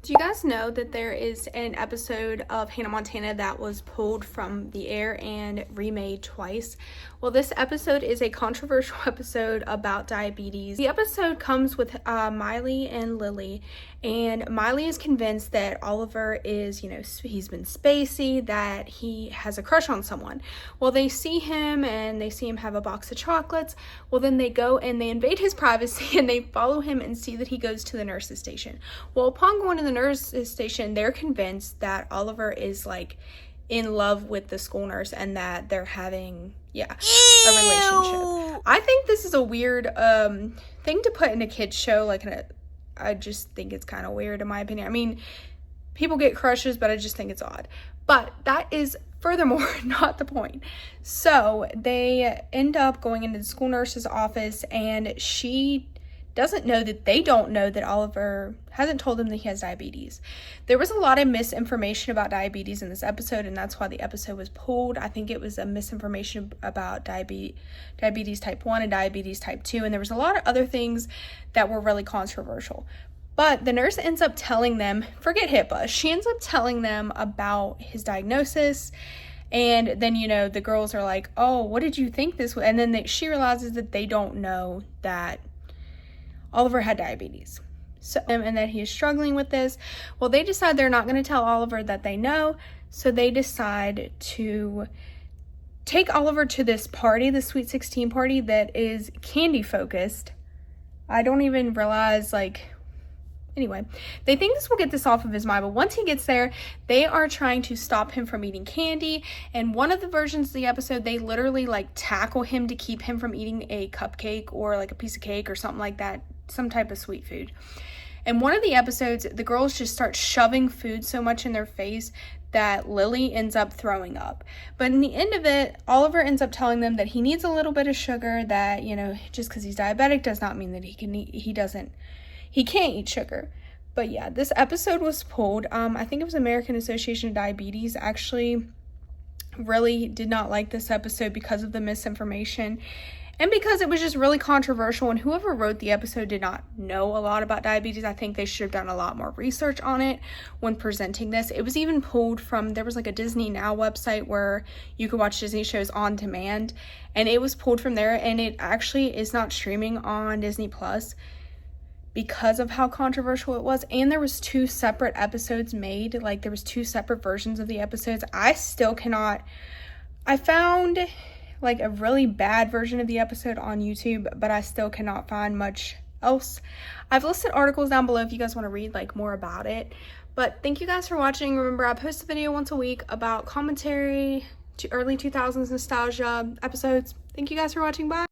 Do you guys know that there is an episode of Hannah Montana that was pulled from the air and remade twice? Well, this episode is a controversial episode about diabetes. The episode comes with Miley and Lily, and Miley is convinced that Oliver is, he's been spacey, that he has a crush on someone. Well, they see him and they see him have a box of chocolates. Well, then they go and they invade his privacy and they follow him and see that he goes to the nurse's station. Well, upon going to the nurse's station, they're convinced that Oliver is like in love with the school nurse and that they're having a relationship. I think this is a weird thing to put in a kid's show. I just think it's kind of weird in my opinion. I mean, people get crushes, but I just think it's odd. But that is furthermore not the point. So they end up going into the school nurse's office, and she doesn't know that they don't know that Oliver hasn't told them that he has diabetes. There was a lot of misinformation about diabetes in this episode, and that's why the episode was pulled. I think it was a misinformation about diabetes type 1 and diabetes type 2, and there was a lot of other things that were really controversial. But the nurse ends up telling them, forget HIPAA, she ends up telling them about his diagnosis. And then, the girls are like, oh, what did you think this was? And then she realizes that they don't know that Oliver had diabetes. So, and that he is struggling with this. Well, they decide they're not going to tell Oliver that they know. So they decide to take Oliver to this party, the Sweet 16 party that is candy focused. I don't even realize, anyway, they think this will get this off of his mind, but once he gets there, they are trying to stop him from eating candy. And one of the versions of the episode, they literally tackle him to keep him from eating a cupcake or a piece of cake or something like that, some type of sweet food. And one of the episodes, the girls just start shoving food so much in their face that Lily ends up throwing up. But in the end of it, Oliver ends up telling them that he needs a little bit of sugar, that, just because he's diabetic does not mean that he can't eat sugar. But yeah, this episode was pulled. I think it was American Association of Diabetes actually really did not like this episode because of the misinformation and because it was just really controversial, and whoever wrote the episode did not know a lot about diabetes. I think they should have done a lot more research on it when presenting this. It was even pulled from, there was a Disney Now website where you could watch Disney shows on demand, and it was pulled from there, and it actually is not streaming on Disney Plus because of how controversial it was. And there was 2 separate episodes made. There was 2 separate versions of the episodes. I found a really bad version of the episode on YouTube, but I still cannot find much else. I've listed articles down below if you guys want to read more about it. But thank you guys for watching. Remember, I post a video once a week about commentary to early 2000s nostalgia episodes. Thank you guys for watching. Bye.